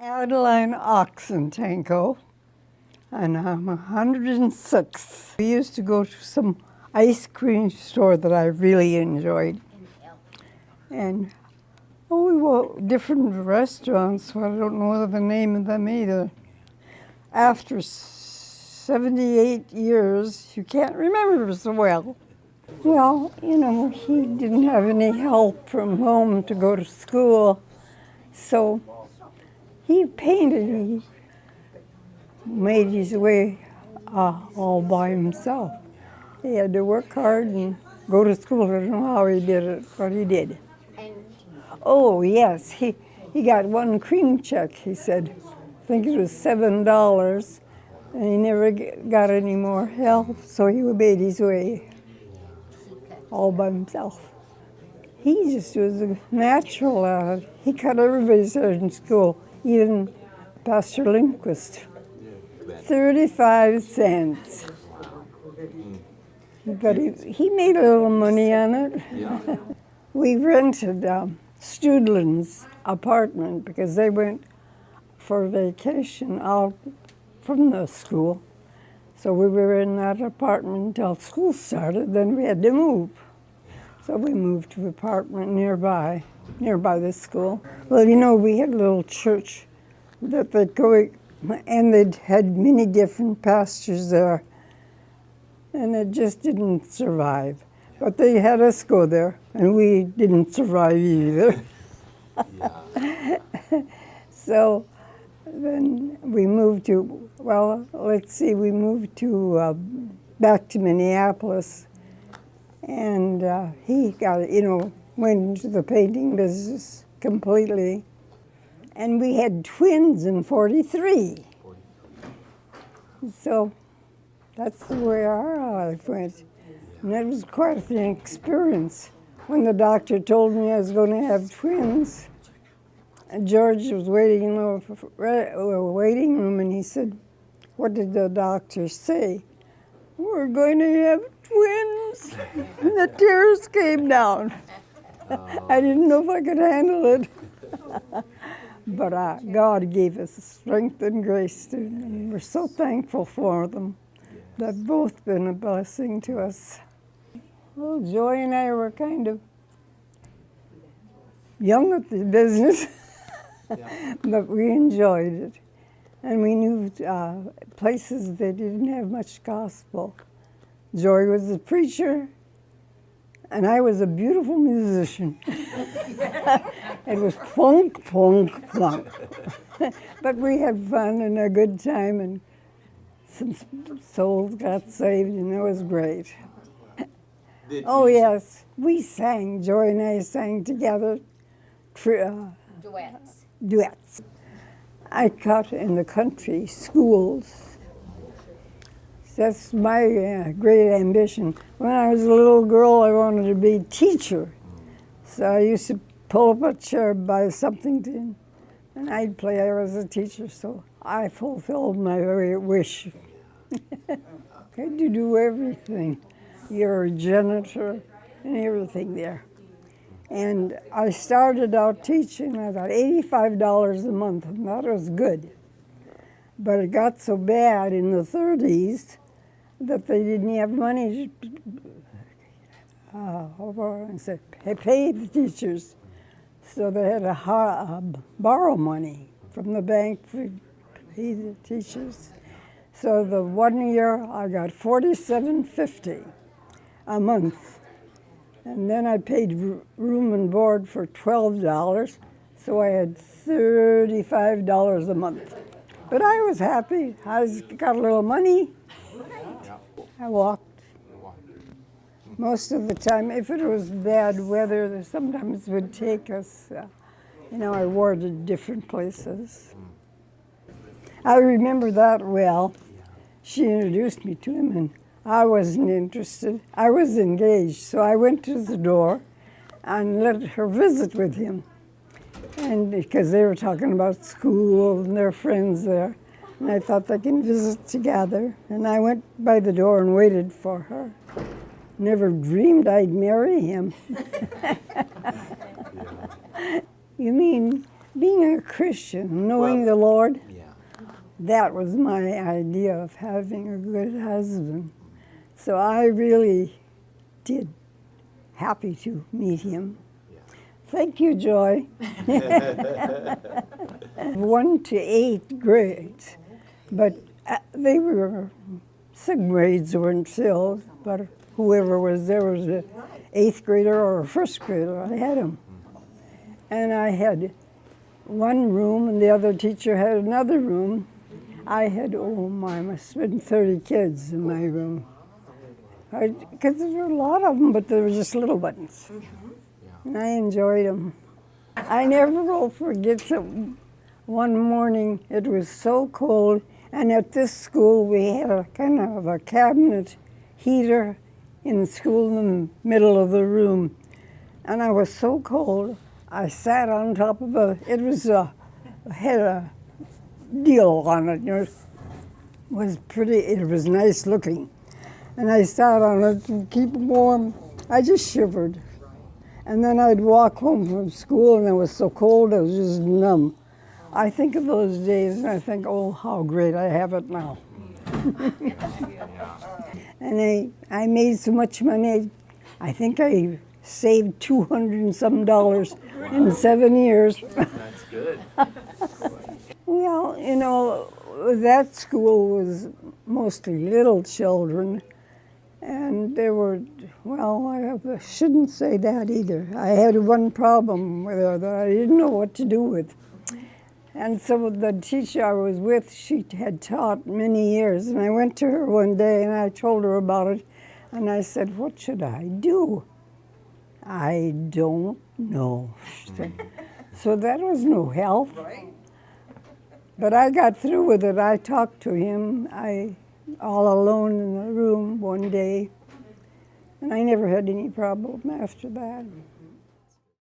Adeline Oxentanko, and I'm 106. We used to go to some ice cream store that I really enjoyed. And we were different restaurants, so I don't know the name of them either. After 78 years, you can't remember so well. Well, he didn't have any help from home to go to school, so he painted. He made his way all by himself. He had to work hard and go to school. I don't know how he did it, but he did. Oh, yes, he got one cream check, he said. I think it was $7, and he never got any more help, so he made his way all by himself. He just was a natural at it. He cut everybody's hair in school, even Pastor Lindquist. 35 cents. But he made a little money on it. We rented Studlin's apartment because they went for vacation out from the school. So we were in that apartment until school started, then we had to move. So we moved to an apartment nearby the school. Well, we had a little church that they'd go, and they'd had many different pastors there, and it just didn't survive. But they had us go there, and we didn't survive either. So then we moved to, we moved to, back to Minneapolis, and he got, went into the painting business completely. And we had twins in 43. So that's the way our life went. And that was quite an experience. When the doctor told me I was going to have twins, George was waiting in the waiting room, and he said, "What did the doctor say?" "We're going to have twins." And the tears came down. I didn't know if I could handle it. But God gave us strength and grace, and we're so thankful for them. They've both been a blessing to us. Well, Joy and I were kind of young at the business, but we enjoyed it. And we knew places that didn't have much gospel. Joy was a preacher, and I was a beautiful musician. It was plunk, plunk, plunk. But we had fun and a good time, and some souls got saved, and it was great. Oh, yes, we sang. Joy and I sang together. Duets. I taught in the country schools. That's my great ambition. When I was a little girl, I wanted to be a teacher. So I used to pull up a chair by something, and I'd play I was a teacher, so I fulfilled my wish. Had to do everything. You're a janitor and everything there. And I started out teaching, I got $85 a month, and that was good. But it got so bad in the 30s that they didn't have money to pay the teachers. So they had to borrow money from the bank for pay the teachers. So the 1 year I got $47.50 a month. And then I paid room and board for $12, so I had $35 a month. But I was happy. I got a little money. I walked. Most of the time, if it was bad weather, sometimes it would take us, I wore to different places. I remember that well. She introduced me to him, and I wasn't interested. I was engaged, so I went to the door and let her visit with him. And because they were talking about school and their friends there, and I thought they can visit together. And I went by the door and waited for her. Never dreamed I'd marry him. You mean being a Christian, knowing the Lord, Yeah. that was my idea of having a good husband. So I really did happy to meet him. Yeah. Thank you, Joy. 1 to 8 grades, but they were, some grades weren't filled, but whoever was there was an 8th grader or a 1st grader. I had them. And I had one room and the other teacher had another room. I had, oh my, must have been 30 kids in my room. Because there were a lot of them, but they were just little ones. And I enjoyed them. I never will forget that one morning it was so cold, and at this school we had a kind of a cabinet heater in school in the middle of the room. And I was so cold, I sat on top of it was had a deal on it. It was pretty, it was nice looking. And I sat on it to keep warm. I just shivered. And then I'd walk home from school and it was so cold I was just numb. I think of those days and I think, oh, how great I have it now. And I made so much money, I think I saved $200 and some in 7 years. That's good. Well, you know, that school was mostly little children. And there were, well, I shouldn't say that either. I had one problem with her that I didn't know what to do with. And so the teacher I was with, she had taught many years. And I went to her one day and I told her about it. And I said, what should I do? I don't know, she said. So that was no help. But I got through with it. I talked to him. All alone in the room one day, and I never had any problem after that.